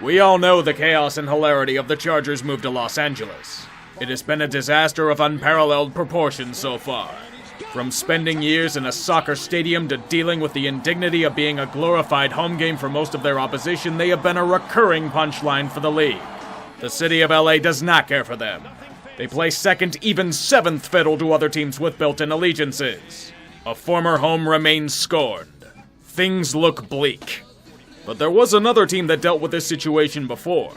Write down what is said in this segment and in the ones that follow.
We all know the chaos and hilarity of the Chargers' move to Los Angeles. It has been a disaster of unparalleled proportions so far. From spending years in a soccer stadium to dealing with the indignity of being a glorified home game for most of their opposition, they have been a recurring punchline for the league. The city of LA does not care for them. They play second, even seventh fiddle to other teams with built-in allegiances. A former home remains scorned. Things look bleak. But there was another team that dealt with this situation before.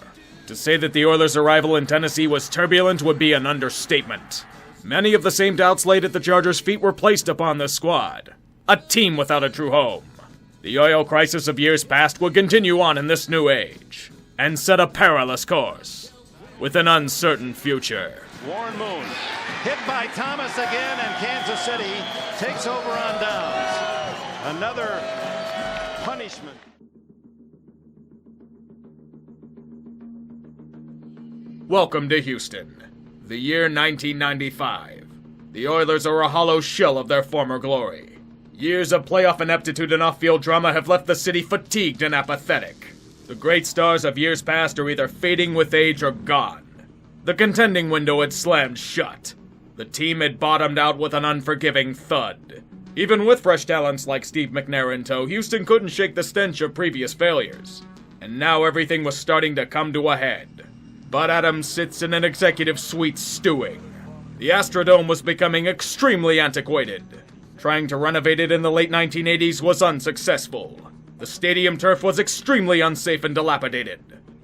To say that the Oilers' arrival in Tennessee was turbulent would be an understatement. Many of the same doubts laid at the Chargers' feet were placed upon this squad. A team without a true home. The oil crisis of years past would continue on in this new age, and set a perilous course, with an uncertain future. Warren Moon, hit by Thomas again, and Kansas City takes over on downs. Another punishment. Welcome to Houston. The year 1995. The Oilers are a hollow shell of their former glory. Years of playoff ineptitude and off-field drama have left the city fatigued and apathetic. The great stars of years past are either fading with age or gone. The contending window had slammed shut. The team had bottomed out with an unforgiving thud. Even with fresh talents like Steve McNair in tow, Houston couldn't shake the stench of previous failures. And now everything was starting to come to a head. Bud Adams sits in an executive suite stewing. The Astrodome was becoming extremely antiquated. Trying to renovate it in the late 1980s was unsuccessful. The stadium turf was extremely unsafe and dilapidated.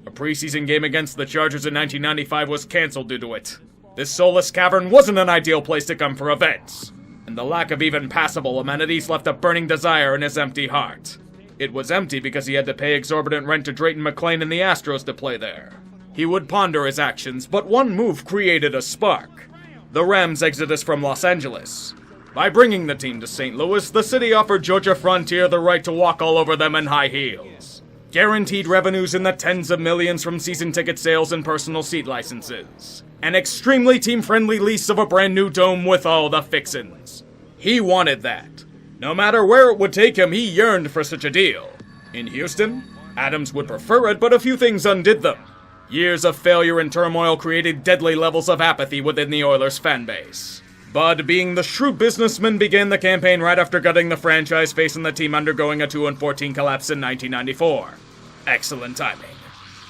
A preseason game against the Chargers in 1995 was canceled due to it. This soulless cavern wasn't an ideal place to come for events, and the lack of even passable amenities left a burning desire in his empty heart. It was empty because he had to pay exorbitant rent to Drayton McClain and the Astros to play there. He would ponder his actions, but one move created a spark. The Rams' exodus from Los Angeles. By bringing the team to St. Louis, the city offered Georgia Frontier the right to walk all over them in high heels. Guaranteed revenues in the tens of millions from season ticket sales and personal seat licenses. An extremely team-friendly lease of a brand new dome with all the fixins. He wanted that. No matter where it would take him, he yearned for such a deal. In Houston, Adams would prefer it, but a few things undid them. Years of failure and turmoil created deadly levels of apathy within the Oilers fan base. Bud, being the shrewd businessman, began the campaign right after gutting the franchise, facing the team undergoing a 2-14 collapse in 1994. Excellent timing.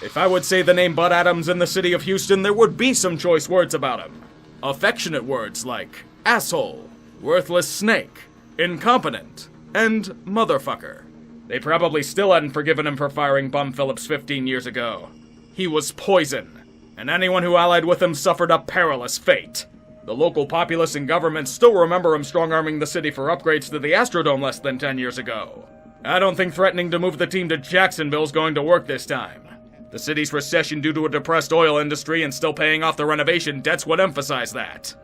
If I would say the name Bud Adams in the city of Houston, there would be some choice words about him. Affectionate words like asshole, worthless snake, incompetent, and motherfucker. They probably still hadn't forgiven him for firing Bum Phillips 15 years ago. He was poison, and anyone who allied with him suffered a perilous fate. The local populace and government still remember him strong-arming the city for upgrades to the Astrodome less than 10 years ago. I don't think threatening to move the team to Jacksonville is going to work this time. The city's recession due to a depressed oil industry and still paying off the renovation debts would emphasize that.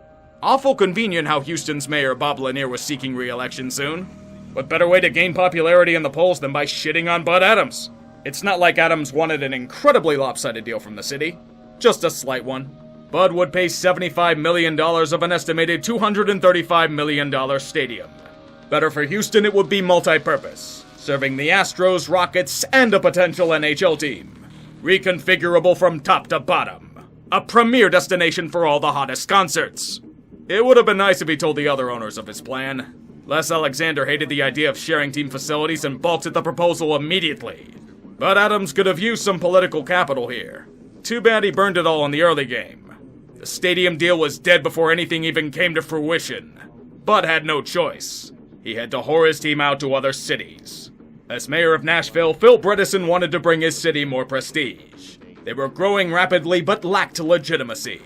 Awful convenient how Houston's mayor Bob Lanier was seeking re-election soon. What better way to gain popularity in the polls than by shitting on Bud Adams? It's not like Adams wanted an incredibly lopsided deal from the city, just a slight one. Bud would pay $75 million of an estimated $235 million stadium. Better for Houston, it would be multi-purpose, serving the Astros, Rockets, and a potential NHL team. Reconfigurable from top to bottom. A premier destination for all the hottest concerts. It would have been nice if he told the other owners of his plan. Les Alexander hated the idea of sharing team facilities and balked at the proposal immediately. But Adams could have used some political capital here. Too bad he burned it all in the early game. The stadium deal was dead before anything even came to fruition. Bud had no choice. He had to whore his team out to other cities. As mayor of Nashville, Phil Bredesen wanted to bring his city more prestige. They were growing rapidly but lacked legitimacy.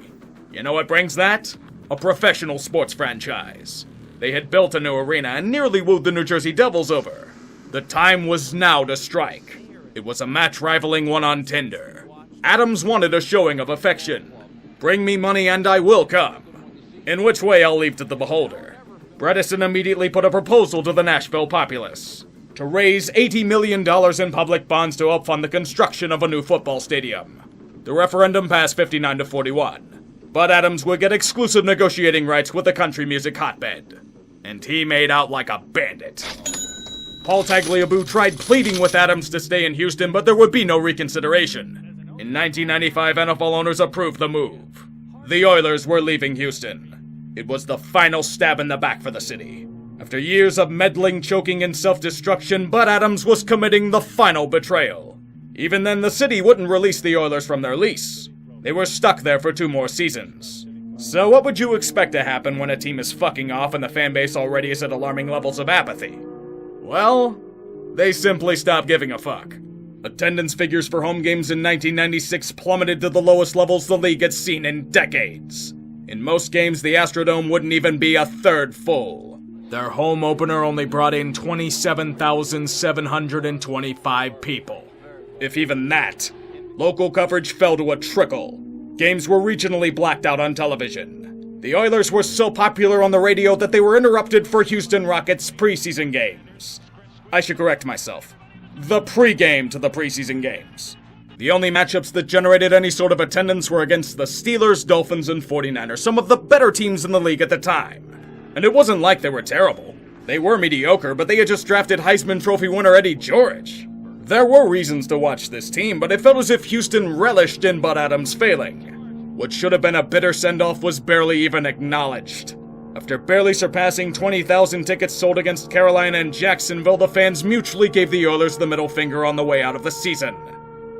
You know what brings that? A professional sports franchise. They had built a new arena and nearly wooed the New Jersey Devils over. The time was now to strike. It was a match rivaling one on Tinder. Adams wanted a showing of affection. Bring me money and I will come. In which way I'll leave to the beholder. Bredesen immediately put a proposal to the Nashville populace to raise $80 million in public bonds to help fund the construction of a new football stadium. The referendum passed 59-41. Bud Adams would get exclusive negotiating rights with the country music hotbed. And he made out like a bandit. Paul Tagliabue tried pleading with Adams to stay in Houston, but there would be no reconsideration. In 1995, NFL owners approved the move. The Oilers were leaving Houston. It was the final stab in the back for the city. After years of meddling, choking, and self-destruction, Bud Adams was committing the final betrayal. Even then, the city wouldn't release the Oilers from their lease. They were stuck there for 2 more seasons. So what would you expect to happen when a team is fucking off and the fanbase already is at alarming levels of apathy? Well, they simply stopped giving a fuck. Attendance figures for home games in 1996 plummeted to the lowest levels the league had seen in decades. In most games, the Astrodome wouldn't even be a third full. Their home opener only brought in 27,725 people. If even that. Local coverage fell to a trickle. Games were regionally blacked out on television. The Oilers were so popular on the radio that they were interrupted for Houston Rockets preseason games. I should correct myself. The pregame to the preseason games. The only matchups that generated any sort of attendance were against the Steelers, Dolphins, and 49ers, some of the better teams in the league at the time. And it wasn't like they were terrible. They were mediocre, but they had just drafted Heisman Trophy winner Eddie George. There were reasons to watch this team, but it felt as if Houston relished in Bud Adams failing. What should have been a bitter send-off was barely even acknowledged. After barely surpassing 20,000 tickets sold against Carolina and Jacksonville, the fans mutually gave the Oilers the middle finger on the way out of the season.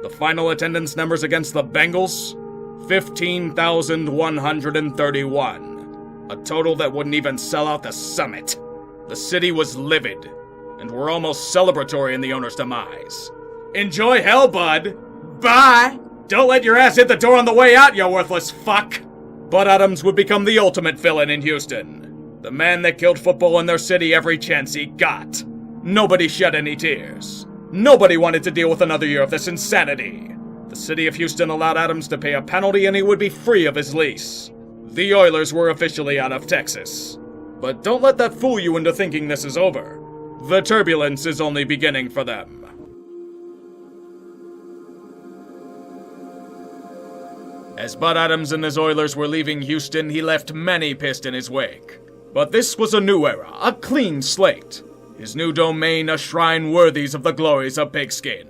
The final attendance numbers against the Bengals? 15,131. A total that wouldn't even sell out the Summit. The city was livid, and were almost celebratory in the owner's demise. Enjoy hell, bud! Bye! Don't let your ass hit the door on the way out, you worthless fuck! Bud Adams would become the ultimate villain in Houston. The man that killed football in their city every chance he got. Nobody shed any tears. Nobody wanted to deal with another year of this insanity. The city of Houston allowed Adams to pay a penalty and he would be free of his lease. The Oilers were officially out of Texas. But don't let that fool you into thinking this is over. The turbulence is only beginning for them. As Bud Adams and his Oilers were leaving Houston, he left many pissed in his wake. But this was a new era, a clean slate. His new domain a shrine worthy of the glories of pigskin.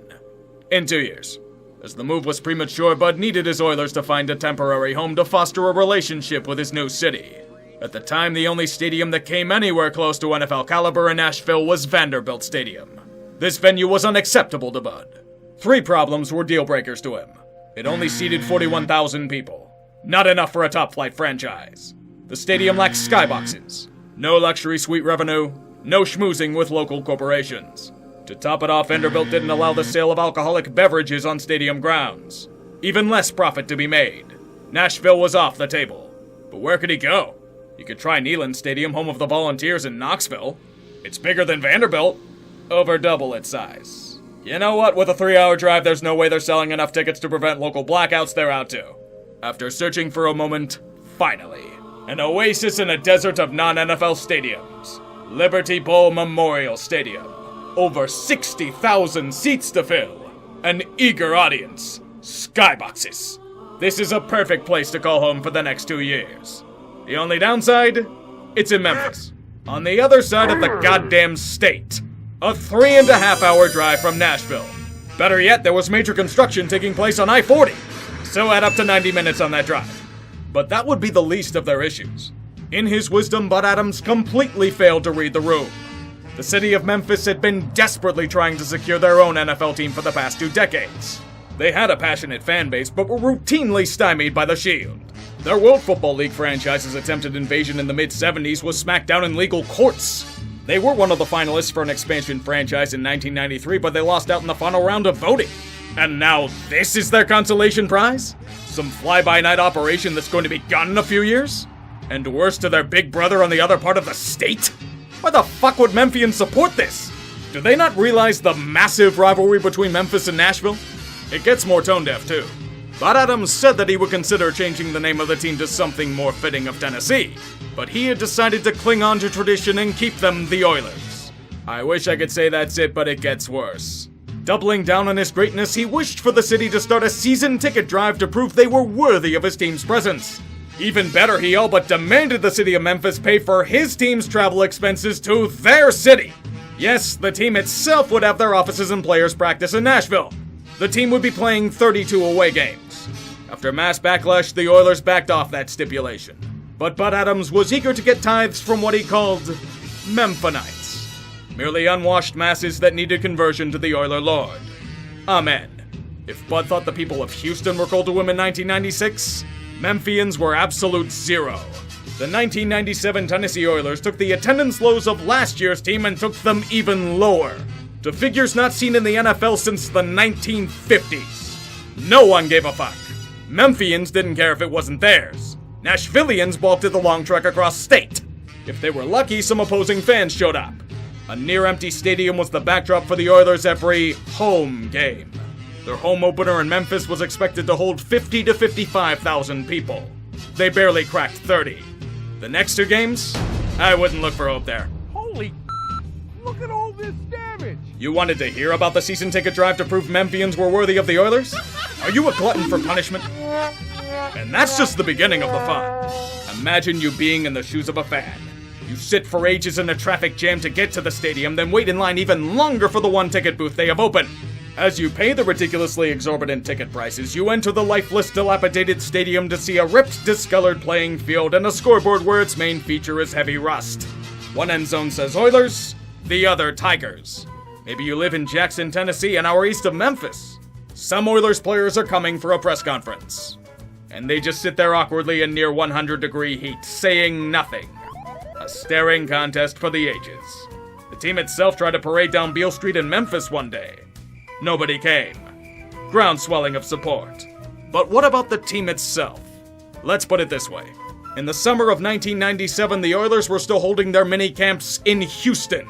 In 2 years. As the move was premature, Bud needed his Oilers to find a temporary home to foster a relationship with his new city. At the time, the only stadium that came anywhere close to NFL caliber in Nashville was Vanderbilt Stadium. This venue was unacceptable to Bud. 3 problems were deal breakers to him. It only seated 41,000 people. Not enough for a top-flight franchise. The stadium lacked skyboxes. No luxury suite revenue. No schmoozing with local corporations. To top it off, Vanderbilt didn't allow the sale of alcoholic beverages on stadium grounds. Even less profit to be made. Nashville was off the table. But where could he go? You could try Neyland Stadium, home of the Volunteers in Knoxville. It's bigger than Vanderbilt. Over double its size. You know what? With a 3-hour drive, there's no way they're selling enough tickets to prevent local blackouts. They're out too. After searching for a moment, finally, an oasis in a desert of non-NFL stadiums. Liberty Bowl Memorial Stadium. Over 60,000 seats to fill. An eager audience. Skyboxes. This is a perfect place to call home for the next 2 years. The only downside? It's in Memphis. On the other side of the goddamn state. A 3.5-hour drive from Nashville. Better yet, there was major construction taking place on I-40. So add up to 90 minutes on that drive. But that would be the least of their issues. In his wisdom, Bud Adams completely failed to read the room. The city of Memphis had been desperately trying to secure their own NFL team for the past 2 decades. They had a passionate fan base, but were routinely stymied by the Shield. Their World Football League franchise's attempted invasion in the mid-70s was smacked down in legal courts. They were one of the finalists for an expansion franchise in 1993, but they lost out in the final round of voting. And now this is their consolation prize? Some fly-by-night operation that's going to be gone in a few years? And worse to their big brother on the other part of the state? Why the fuck would Memphians support this? Do they not realize the massive rivalry between Memphis and Nashville? It gets more tone-deaf, too. Bud Adams said that he would consider changing the name of the team to something more fitting of Tennessee, but he had decided to cling on to tradition and keep them the Oilers. I wish I could say that's it, but it gets worse. Doubling down on his greatness, he wished for the city to start a season ticket drive to prove they were worthy of his team's presence. Even better, he all but demanded the city of Memphis pay for his team's travel expenses to their city. Yes, the team itself would have their offices and players practice in Nashville. The team would be playing 32 away games. After mass backlash, the Oilers backed off that stipulation. But Bud Adams was eager to get tithes from what he called Memphinites, merely unwashed masses that needed conversion to the Oiler Lord. Amen. If Bud thought the people of Houston were cold to him in 1996, Memphians were absolute zero. The 1997 Tennessee Oilers took the attendance lows of last year's team and took them even lower, to figures not seen in the NFL since the 1950s. No one gave a fuck. Memphians didn't care if it wasn't theirs. Nashvillians balked at the long trek across state. If they were lucky, some opposing fans showed up. A near-empty stadium was the backdrop for the Oilers' every home game. Their home opener in Memphis was expected to hold 50 to 55,000 people. They barely cracked 30. The next two games? I wouldn't look for hope there. Holy look at all this damage! You wanted to hear about the season ticket drive to prove Memphians were worthy of the Oilers? Are you a glutton for punishment? And that's just the beginning of the fun. Imagine you being in the shoes of a fan. You sit for ages in a traffic jam to get to the stadium, then wait in line even longer for the one ticket booth they have open. As you pay the ridiculously exorbitant ticket prices, you enter the lifeless, dilapidated stadium to see a ripped, discolored playing field and a scoreboard where its main feature is heavy rust. One end zone says Oilers, the other Tigers. Maybe you live in Jackson, Tennessee, an hour east of Memphis. Some Oilers players are coming for a press conference. And they just sit there awkwardly in near 100-degree heat, saying nothing. A staring contest for the ages. The team itself tried to parade down Beale Street in Memphis one day. Nobody came. Groundswelling of support. But what about the team itself? Let's put it this way. In the summer of 1997, the Oilers were still holding their mini-camps in Houston.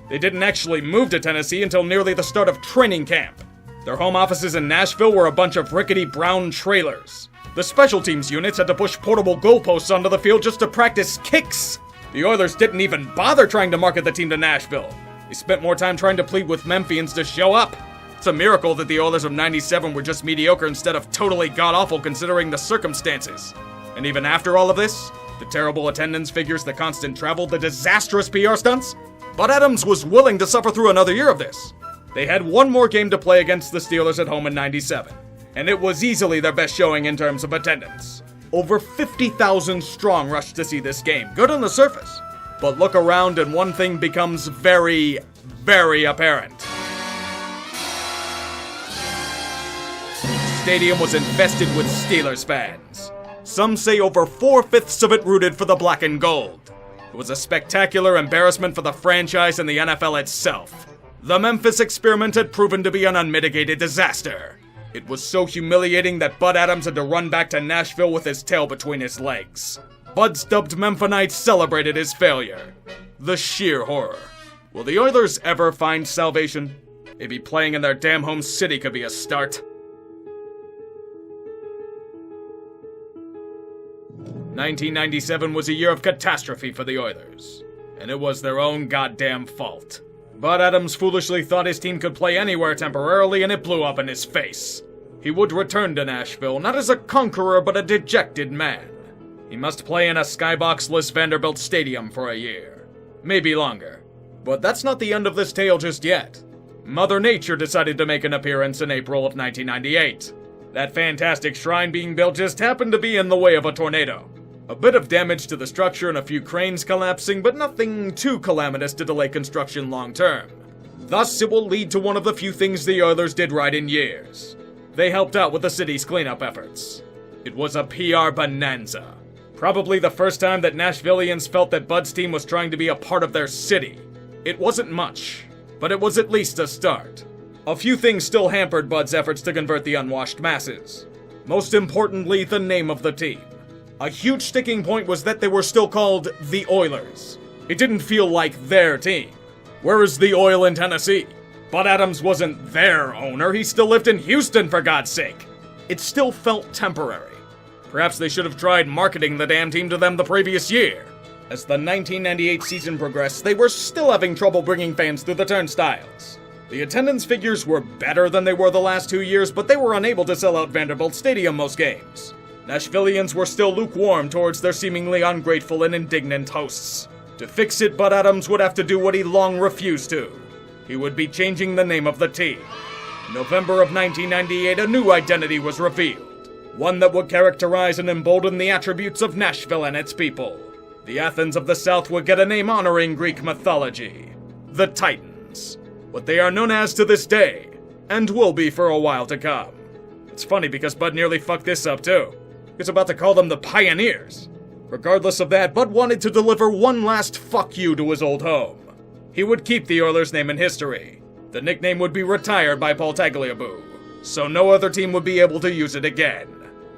They didn't actually move to Tennessee until nearly the start of training camp. Their home offices in Nashville were a bunch of rickety brown trailers. The special teams units had to push portable goalposts onto the field just to practice kicks. The Oilers didn't even bother trying to market the team to Nashville. They spent more time trying to plead with Memphians to show up. It's a miracle that the Oilers of '97 were just mediocre instead of totally god-awful considering the circumstances. And even after all of this, the terrible attendance figures, the constant travel, the disastrous PR stunts, Bud Adams was willing to suffer through another year of this. They had one more game to play against the Steelers at home in '97, and it was easily their best showing in terms of attendance. Over 50,000 strong rushed to see this game, good on the surface. But look around and one thing becomes very, very apparent. The stadium was infested with Steelers fans. Some say over 4/5 of it rooted for the black and gold. It was a spectacular embarrassment for the franchise and the NFL itself. The Memphis experiment had proven to be an unmitigated disaster. It was so humiliating that Bud Adams had to run back to Nashville with his tail between his legs. Bud's dubbed Memphinites celebrated his failure. The sheer horror. Will the Oilers ever find salvation? Maybe playing in their damn home city could be a start. 1997 was a year of catastrophe for the Oilers, and it was their own goddamn fault. Bud Adams foolishly thought his team could play anywhere temporarily, and it blew up in his face. He would return to Nashville, not as a conqueror, but a dejected man. He must play in a skybox-less Vanderbilt Stadium for a year. Maybe longer. But that's not the end of this tale just yet. Mother Nature decided to make an appearance in April of 1998. That fantastic shrine being built just happened to be in the way of a tornado. A bit of damage to the structure and a few cranes collapsing, but nothing too calamitous to delay construction long term. Thus, it will lead to one of the few things the Oilers did right in years. They helped out with the city's cleanup efforts. It was a PR bonanza. Probably the first time that Nashvillians felt that Bud's team was trying to be a part of their city. It wasn't much, but it was at least a start. A few things still hampered Bud's efforts to convert the unwashed masses. Most importantly, the name of the team. A huge sticking point was that they were still called the Oilers. It didn't feel like their team. Where is the oil in Tennessee? Bud Adams wasn't their owner, he still lived in Houston for God's sake. It still felt temporary. Perhaps they should have tried marketing the damn team to them the previous year. As the 1998 season progressed, they were still having trouble bringing fans through the turnstiles. The attendance figures were better than they were the last 2 years, but they were unable to sell out Vanderbilt Stadium most games. Nashvillians were still lukewarm towards their seemingly ungrateful and indignant hosts. To fix it, Bud Adams would have to do what he long refused to. He would be changing the name of the team. In November of 1998, a new identity was revealed. One that would characterize and embolden the attributes of Nashville and its people. The Athens of the South would get a name honoring Greek mythology. The Titans. What they are known as to this day, and will be for a while to come. It's funny because Bud nearly fucked this up too. He was about to call them the Pioneers. Regardless of that, Bud wanted to deliver one last fuck you to his old home. He would keep the Oilers' name in history. The nickname would be retired by Paul Tagliabue, so no other team would be able to use it again.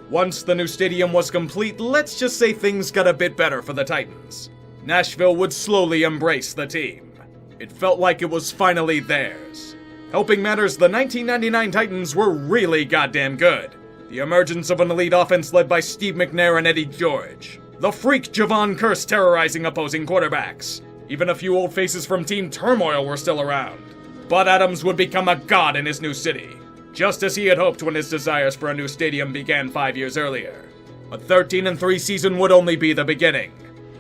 Once the new stadium was complete, let's just say things got a bit better for the Titans. Nashville would slowly embrace the team. It felt like it was finally theirs. Helping matters, the 1999 Titans were really goddamn good. The emergence of an elite offense led by Steve McNair and Eddie George. The freak Javon Curse terrorizing opposing quarterbacks. Even a few old faces from Team Turmoil were still around. Bud Adams would become a god in his new city, just as he had hoped when his desires for a new stadium began 5 years earlier. A 13-3 season would only be the beginning.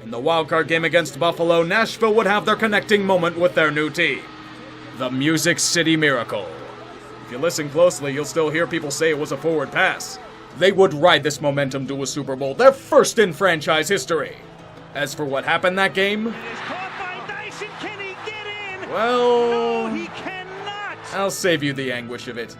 In the wildcard game against Buffalo, Nashville would have their connecting moment with their new team. The Music City Miracle. If you listen closely, you'll still hear people say it was a forward pass. They would ride this momentum to a Super Bowl, their first in franchise history. As for what happened that game, Can he get in? well, No, he cannot. I'll save you the anguish of it.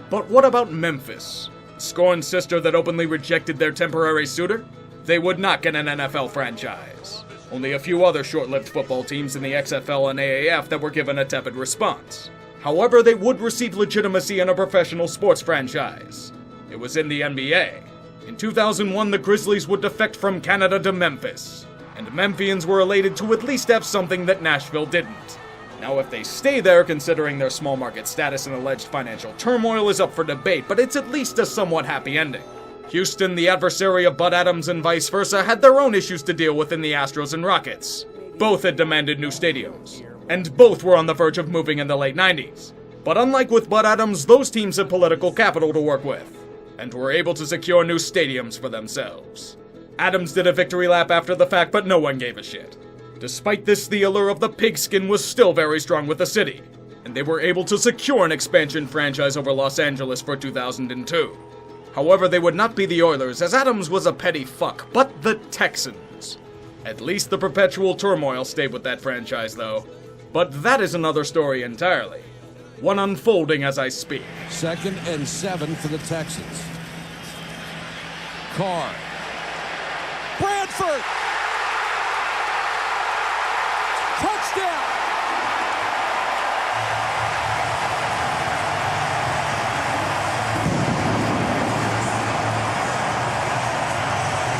But what about Memphis? Scorned sister that openly rejected their temporary suitor? They would not get an NFL franchise. Only a few other short-lived football teams in the XFL and AAF that were given a tepid response. However, they would receive legitimacy in a professional sports franchise. It was in the NBA. In 2001, the Grizzlies would defect from Canada to Memphis, and Memphians were elated to at least have something that Nashville didn't. Now, if they stay there, considering their small market status and alleged financial turmoil, is up for debate, but it's at least a somewhat happy ending. Houston, the adversary of Bud Adams and vice versa, had their own issues to deal with in the Astros and Rockets. Both had demanded new stadiums, and both were on the verge of moving in the late 90s. But unlike with Bud Adams, those teams had political capital to work with, and were able to secure new stadiums for themselves. Adams did a victory lap after the fact, but no one gave a shit. Despite this, the allure of the pigskin was still very strong with the city, and they were able to secure an expansion franchise over Los Angeles for 2002. However, they would not be the Oilers, as Adams was a petty fuck, but the Texans. At least the perpetual turmoil stayed with that franchise, though. But that is another story entirely. One unfolding as I speak. 2nd and 7 for the Texans. Carr. Bradford! Touchdown!